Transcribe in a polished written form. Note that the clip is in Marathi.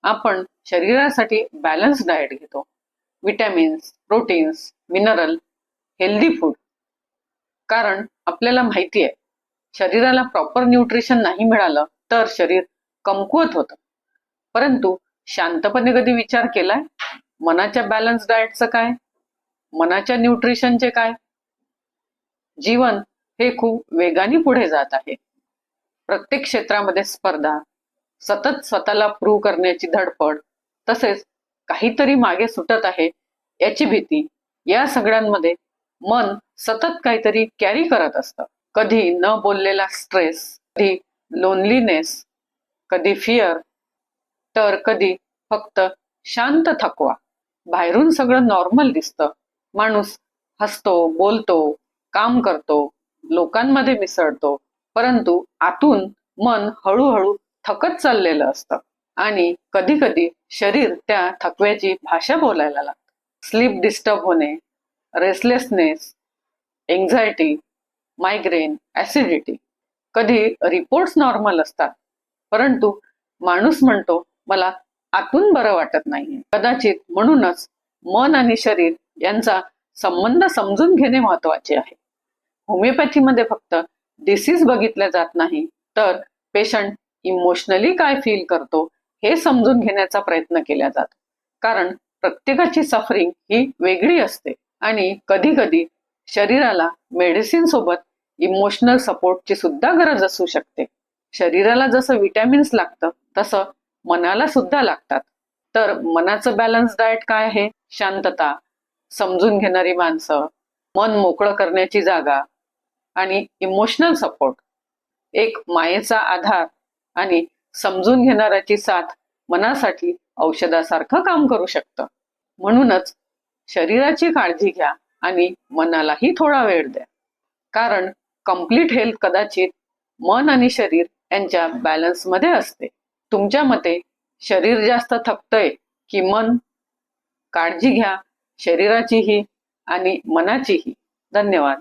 आपण शरीरासाठी बॅलन्स डाएट घेतो. Vitamins, proteins, mineral, healthy food. कारण आपल्याला माहिती आहे शरीराला प्रॉपर न्यूट्रिशन नाही मिळालं तर शरीर कमकुवत होतं. परंतु शांतपणे कधी विचार केलाय मनाच्या बॅलन्स डाएटचं काय, मनाच्या न्यूट्रिशनचे काय? जीवन हे खूप वेगाने पुढे जात आहे. प्रत्येक क्षेत्रामध्ये स्पर्धा, सतत स्वतःला प्रूव्ह करण्याची धडपड, तसेच काहीतरी मागे सुटत आहे याची भीती, या सगळ्यांमध्ये मन सतत काहीतरी कॅरी करत असतं. कधी न बोललेला स्ट्रेस, कधी लोनलीनेस, कधी फिअर, तर कधी फक्त शांत थकवा. बाहेरून सगळं नॉर्मल दिसतं. माणूस हसतो, बोलतो, काम करतो, लोकांमध्ये मिसळतो, परंतु आतून मन हळूहळू थकत चाललेलं असतं आणि कधी कधी शरीर त्या थकव्याची भाषा बोलायला लागतं. स्लीप डिस्टर्ब होणे, रेस्टलेसनेस, एन्झायटी, मायग्रेन, ऍसिडिटी. कधी रिपोर्ट्स नॉर्मल असतात, परंतु माणूस म्हणतो मला आतून बरं वाटत नाहीये. कदाचित म्हणूनच मन आणि शरीर यांचा संबंध समजून घेणे महत्वाचे आहे. होमिओपॅथीमध्ये फक्त डिसीज बघितल्या जात नाही, तर पेशंट इमोशनली काय फील करतो हे समजून घेण्याचा प्रयत्न केला जातो. कारण प्रत्येकाची सफरिंग ही वेगळी असते आणि कधी कधी शरीराला मेडिसिन सोबत इमोशनल सपोर्टची सुद्धा गरज असू शकते. शरीराला जसं विटॅमिन्स लागतं तसं मनाला सुद्धा लागतात. तर मनाचं बॅलन्स डाएट काय आहे? शांतता, समजून घेणारी माणसं, मन मोकळं करण्याची जागा आणि इमोशनल सपोर्ट. एक मायेचा आधार आणि समजून घेणाऱ्याची साथ मनासाठी औषधासारखं काम करू शकतं. म्हणूनच शरीराची काळजी घ्या आणि मनालाही थोडा वेळ द्या. कारण कंप्लीट हेल्थ कदाचित मन आणि शरीर यांच्या बॅलन्समध्ये असते. तुमच्या मते शरीर जास्त थकतंय की मन? काळजी घ्या शरीराचीही आणि मनाचीही. धन्यवाद.